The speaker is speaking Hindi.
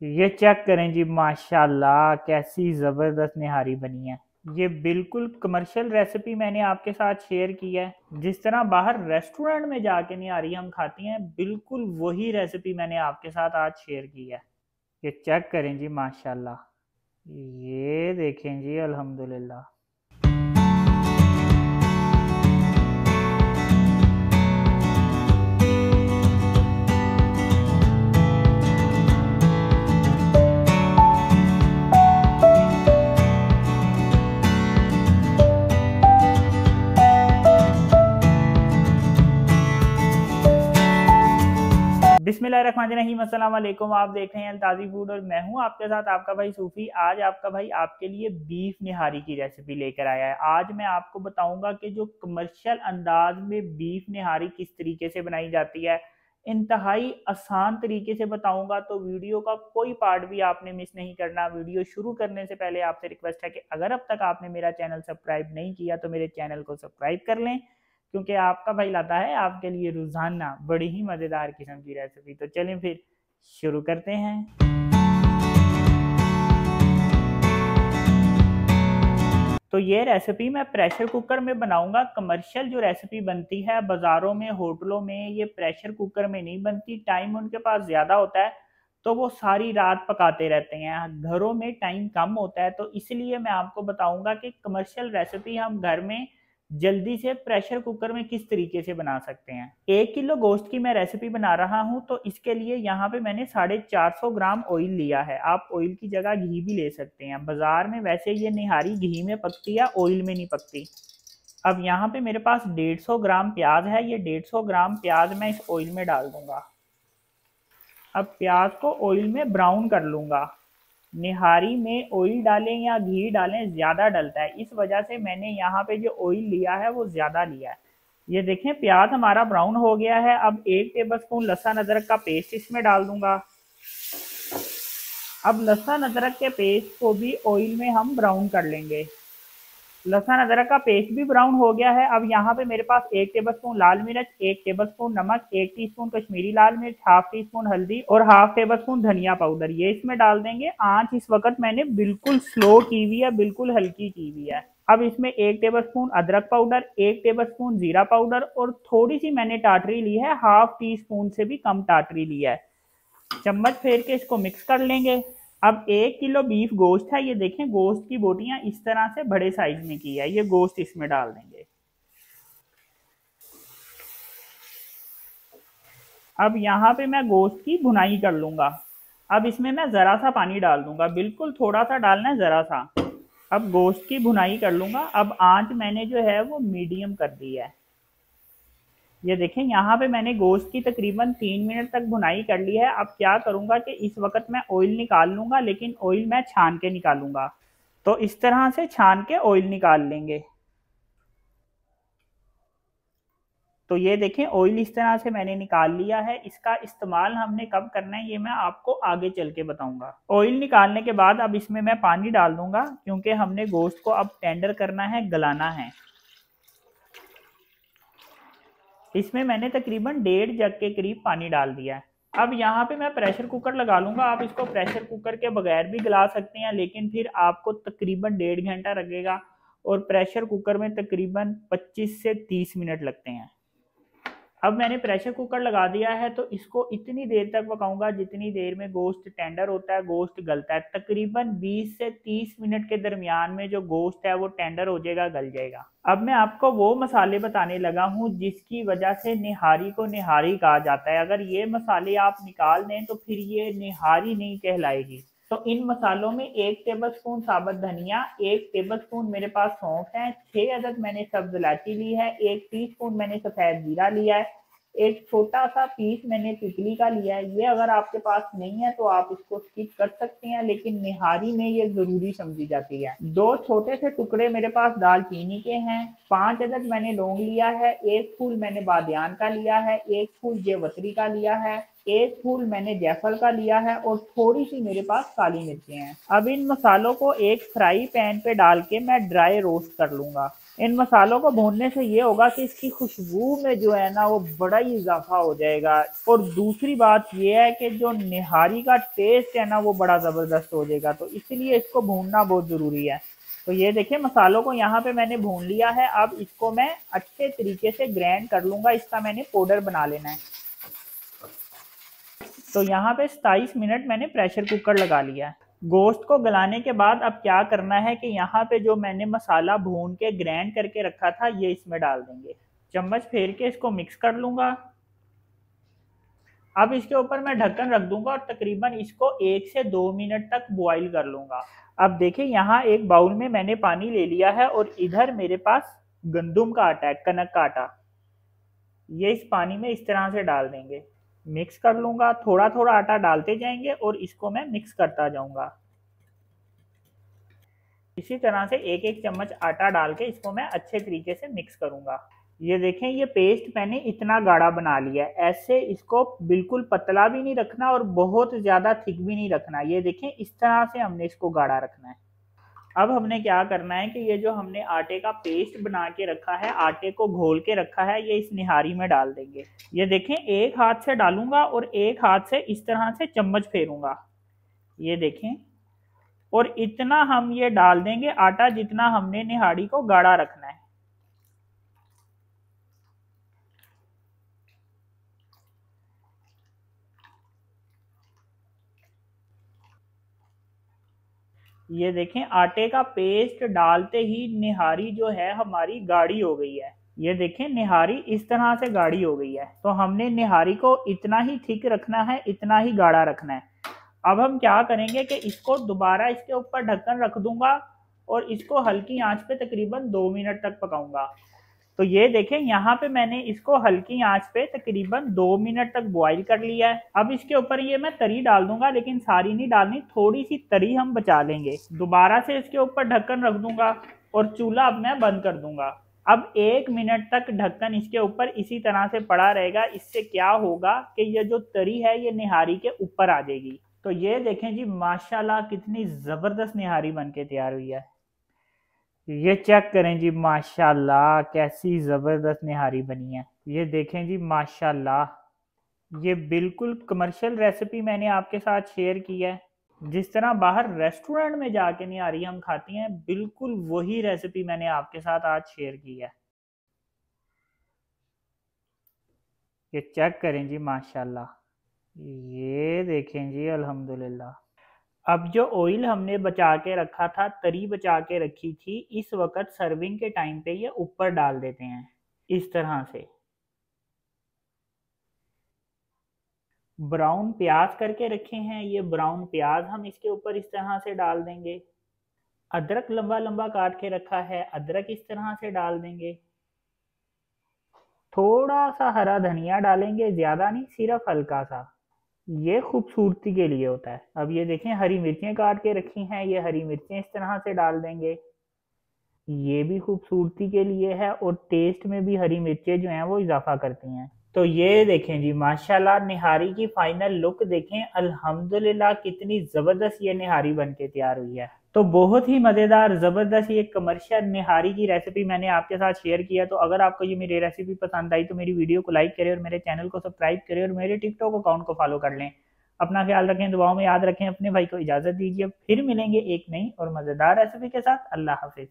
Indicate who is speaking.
Speaker 1: ये चेक करें जी, माशाल्लाह कैसी ज़बरदस्त निहारी बनी है। ये बिल्कुल कमर्शियल रेसिपी मैंने आपके साथ शेयर की है। जिस तरह बाहर रेस्टोरेंट में जाके निहारी हम खाती हैं, बिल्कुल वही रेसिपी मैंने आपके साथ आज शेयर की है। ये चेक करें जी, माशाल्लाह। ये देखें जी, अल्हम्दुलिल्लाह। बिस्मिल्लाहिर्रहमानिर्रहीम, अस्सलाम वालेकुम। आप देख रहे हैं अल्ताज़ी फूड और मैं हूं आपके साथ आपका भाई सूफ़ी। आज आपका भाई आपके लिए बीफ निहारी की रेसिपी लेकर आया है। आज मैं आपको बताऊंगा कि जो कमर्शियल अंदाज में बीफ निहारी किस तरीके से बनाई जाती है, इंतहाई आसान तरीके से बताऊंगा। तो वीडियो का कोई पार्ट भी आपने मिस नहीं करना। वीडियो शुरू करने से पहले आपसे रिक्वेस्ट है कि अगर अब तक आपने मेरा चैनल सब्सक्राइब नहीं किया तो मेरे चैनल को सब्सक्राइब कर लें, क्योंकि आपका भाई लाता है आपके लिए रोजाना बड़ी ही मजेदार किस्म की रेसिपी। तो चलें फिर शुरू करते हैं। तो ये रेसिपी मैं प्रेशर कुकर में बनाऊंगा। कमर्शियल जो रेसिपी बनती है बाजारों में, होटलों में, ये प्रेशर कुकर में नहीं बनती। टाइम उनके पास ज्यादा होता है तो वो सारी रात पकाते रहते हैं। घरों में टाइम कम होता है, तो इसलिए मैं आपको बताऊंगा कि कमर्शियल रेसिपी हम घर में जल्दी से प्रेशर कुकर में किस तरीके से बना सकते हैं। 1 किलो गोश्त की मैं रेसिपी बना रहा हूं, तो इसके लिए यहाँ पे मैंने 450 ग्राम ऑयल लिया है। आप ऑयल की जगह घी भी ले सकते हैं। बाजार में वैसे ये निहारी घी में पकती है, ऑयल में नहीं पकती। अब यहाँ पे मेरे पास 150 ग्राम प्याज है। ये 150 ग्राम प्याज मैं इस ऑयल में डाल दूंगा। अब प्याज को ऑयल में ब्राउन कर लूंगा। निहारी में ऑयल डालें या घी डालें, ज्यादा डलता है, इस वजह से मैंने यहाँ पे जो ऑयल लिया है वो ज्यादा लिया है। ये देखें प्याज हमारा ब्राउन हो गया है। अब 1 टेबलस्पून लहसुन अदरक का पेस्ट इसमें डाल दूंगा। अब लहसुन अदरक के पेस्ट को भी ऑयल में हम ब्राउन कर लेंगे। लहसुन अदरक का पेस्ट भी ब्राउन हो गया है। अब यहाँ पे मेरे पास 1 टेबलस्पून लाल मिर्च, 1 टेबलस्पून नमक, 1 टीस्पून कश्मीरी लाल मिर्च, हाफ टी स्पून हल्दी और हाफ टेबलस्पून धनिया पाउडर, ये इसमें डाल देंगे। आंच इस वक्त मैंने बिल्कुल स्लो की हुई है, बिल्कुल हल्की की हुई है। अब इसमें 1 टेबलस्पून अदरक पाउडर, 1 टेबलस्पून जीरा पाउडर और थोड़ी सी मैंने टाटरी ली है, हाफ टी स्पून से भी कम टाटरी ली है। चम्मच फेर के इसको मिक्स कर लेंगे। अब 1 किलो बीफ गोश्त है। ये देखें गोश्त की बोटियां इस तरह से बड़े साइज में की है। ये गोश्त इसमें डाल देंगे। अब यहाँ पे मैं गोश्त की भुनाई कर लूंगा। अब इसमें मैं जरा सा पानी डाल दूंगा, बिल्कुल थोड़ा सा डालना है, जरा सा। अब गोश्त की भुनाई कर लूंगा। अब आंच मैंने जो है वो मीडियम कर दी है। ये देखें यहाँ पे मैंने गोश्त की तकरीबन 3 मिनट तक भुनाई कर ली है। अब क्या करूंगा कि इस वक्त मैं ऑयल निकाल लूंगा, लेकिन ऑयल मैं छान के निकालूंगा। तो इस तरह से छान के ऑयल निकाल लेंगे। तो ये देखें ऑयल इस तरह से मैंने निकाल लिया है। इसका इस्तेमाल हमने कब करना है ये मैं आपको आगे चल के बताऊंगा। ऑयल निकालने के बाद अब इसमें मैं पानी डाल दूंगा, क्योंकि हमने गोश्त को अब टेंडर करना है, गलाना है। इसमें मैंने तकरीबन 1.5 जग के करीब पानी डाल दिया है। अब यहाँ पे मैं प्रेशर कुकर लगा लूंगा। आप इसको प्रेशर कुकर के बगैर भी गला सकते हैं, लेकिन फिर आपको तकरीबन 1.5 घंटा लगेगा और प्रेशर कुकर में तकरीबन 25 से 30 मिनट लगते हैं। अब मैंने प्रेशर कुकर लगा दिया है, तो इसको इतनी देर तक पकाऊंगा जितनी देर में गोश्त टेंडर होता है, गोश्त गलता है। तकरीबन 20 से 30 मिनट के दरमियान में जो गोश्त है वो टेंडर हो जाएगा, गल जाएगा। अब मैं आपको वो मसाले बताने लगा हूँ जिसकी वजह से निहारी को निहारी कहा जाता है। अगर ये मसाले आप निकाल दें तो फिर ये निहारी नहीं कहलाएगी। तो इन मसालों में 1 टेबलस्पून साबुत धनिया, 1 टेबलस्पून मेरे पास सौंफ है, 6 अदद मैंने सब्ज इलायची ली है, 1 टीस्पून मैंने सफेद जीरा लिया है, एक छोटा सा पीस मैंने तितली का लिया है। ये अगर आपके पास नहीं है तो आप इसको स्किप कर सकते हैं, लेकिन निहारी में ये जरूरी समझी जाती है। 2 छोटे से टुकड़े मेरे पास दालचीनी के हैं, 5 अदद मैंने लौंग लिया है, 1 फूल मैंने बादियान का लिया है, 1 फूल जेवत्री का लिया है, 1 फूल मैंने जायफल का लिया है और थोड़ी सी मेरे पास काली मिर्चें हैं। अब इन मसालों को एक फ्राई पैन पे डाल के मैं ड्राई रोस्ट कर लूंगा। इन मसालों को भूनने से ये होगा कि इसकी खुशबू में जो है ना वो बड़ा ही इजाफा हो जाएगा। और दूसरी बात ये है कि जो निहारी का टेस्ट है ना वो बड़ा ज़बरदस्त हो जाएगा, तो इसलिए इसको भूनना बहुत ज़रूरी है। तो ये देखिए मसालों को यहाँ पे मैंने भून लिया है। अब इसको मैं अच्छे तरीके से ग्राइंड कर लूँगा, इसका मैंने पाउडर बना लेना है। तो यहाँ पे 27 मिनट मैंने प्रेशर कुकर लगा लिया है। गोश्त को गलाने के बाद अब क्या करना है कि यहाँ पे जो मैंने मसाला भून के ग्राइंड करके रखा था ये इसमें डाल देंगे। चम्मच फेर के इसको मिक्स कर लूँगा। अब इसके ऊपर मैं ढक्कन रख दूंगा और तकरीबन इसको 1 से 2 मिनट तक बॉईल कर लूँगा। अब देखिए यहाँ एक बाउल में मैंने पानी ले लिया है और इधर मेरे पास गंदुम का आटा है, कनक का आटा। ये इस पानी में इस तरह से डाल देंगे, मिक्स कर लूँगा। थोड़ा थोड़ा आटा डालते जाएंगे और इसको मैं मिक्स करता जाऊँगा। इसी तरह से एक एक चम्मच आटा डाल के इसको मैं अच्छे तरीके से मिक्स करूँगा। ये देखें ये पेस्ट मैंने इतना गाढ़ा बना लिया है। ऐसे इसको बिल्कुल पतला भी नहीं रखना और बहुत ज़्यादा थिक भी नहीं रखना। ये देखें इस तरह से हमने इसको गाढ़ा रखना है। अब हमने क्या करना है कि ये जो हमने आटे का पेस्ट बना के रखा है, आटे को घोल के रखा है, ये इस निहारी में डाल देंगे। ये देखें एक हाथ से डालूंगा और एक हाथ से इस तरह से चम्मच फेरूंगा। ये देखें, और इतना हम ये डाल देंगे आटा जितना हमने निहारी को गाढ़ा रखना है। ये देखें आटे का पेस्ट डालते ही निहारी जो है हमारी गाढ़ी हो गई है। ये देखें निहारी इस तरह से गाढ़ी हो गई है। तो हमने निहारी को इतना ही थिक रखना है, इतना ही गाढ़ा रखना है। अब हम क्या करेंगे कि इसको दोबारा इसके ऊपर ढक्कन रख दूंगा और इसको हल्की आंच पे तकरीबन 2 मिनट तक पकाऊंगा। तो ये देखें यहाँ पे मैंने इसको हल्की आंच पे तकरीबन 2 मिनट तक बॉईल कर लिया है। अब इसके ऊपर ये मैं तरी डाल दूंगा, लेकिन सारी नहीं डालनी, थोड़ी सी तरी हम बचा लेंगे। दोबारा से इसके ऊपर ढक्कन रख दूंगा और चूल्हा अब मैं बंद कर दूंगा। अब 1 मिनट तक ढक्कन इसके ऊपर इसी तरह से पड़ा रहेगा। इससे क्या होगा कि ये जो तरी है ये निहारी के ऊपर आ जाएगी। तो ये देखें जी माशाल्लाह कितनी जबरदस्त निहारी बन के तैयार हुई है। ये चेक करें जी माशाल्लाह कैसी जबरदस्त निहारी बनी है। ये देखें जी माशाल्लाह, ये बिल्कुल कमर्शियल रेसिपी मैंने आपके साथ शेयर की है। जिस तरह बाहर रेस्टोरेंट में जाके निहारी हम खाती हैं, बिल्कुल वही रेसिपी मैंने आपके साथ आज शेयर की है। ये चेक करें जी माशाल्लाह, ये देखें जी अल्हम्दुलिल्लाह। अब जो ऑयल हमने बचा के रखा था, तरी बचा के रखी थी, इस वक्त सर्विंग के टाइम पे ये ऊपर डाल देते हैं इस तरह से। ब्राउन प्याज करके रखे हैं, ये ब्राउन प्याज हम इसके ऊपर इस तरह से डाल देंगे। अदरक लंबा लंबा काट के रखा है, अदरक इस तरह से डाल देंगे। थोड़ा सा हरा धनिया डालेंगे, ज्यादा नहीं, सिर्फ हल्का सा, ये खूबसूरती के लिए होता है। अब ये देखें हरी मिर्चें काट के रखी हैं, ये हरी मिर्चें इस तरह से डाल देंगे। ये भी खूबसूरती के लिए है और टेस्ट में भी हरी मिर्चें जो हैं वो इजाफा करती हैं। तो ये देखें जी माशाल्लाह निहारी की फाइनल लुक देखें, अल्हम्दुलिल्लाह कितनी ज़बरदस्त ये निहारी बन के तैयार हुई है। तो बहुत ही मज़ेदार ज़बरदस्त ये कमर्शियल निहारी की रेसिपी मैंने आपके साथ शेयर किया। तो अगर आपको ये मेरी रेसिपी पसंद आई तो मेरी वीडियो को लाइक करें और मेरे चैनल को सब्सक्राइब करें और मेरे टिकटॉक अकाउंट को फॉलो कर लें। अपना ख्याल रखें, दुआओं में याद रखें। अपने भाई को इजाज़त दीजिए, फिर मिलेंगे एक नई और मज़ेदार रेसिपी के साथ। अल्लाह हाफिज़।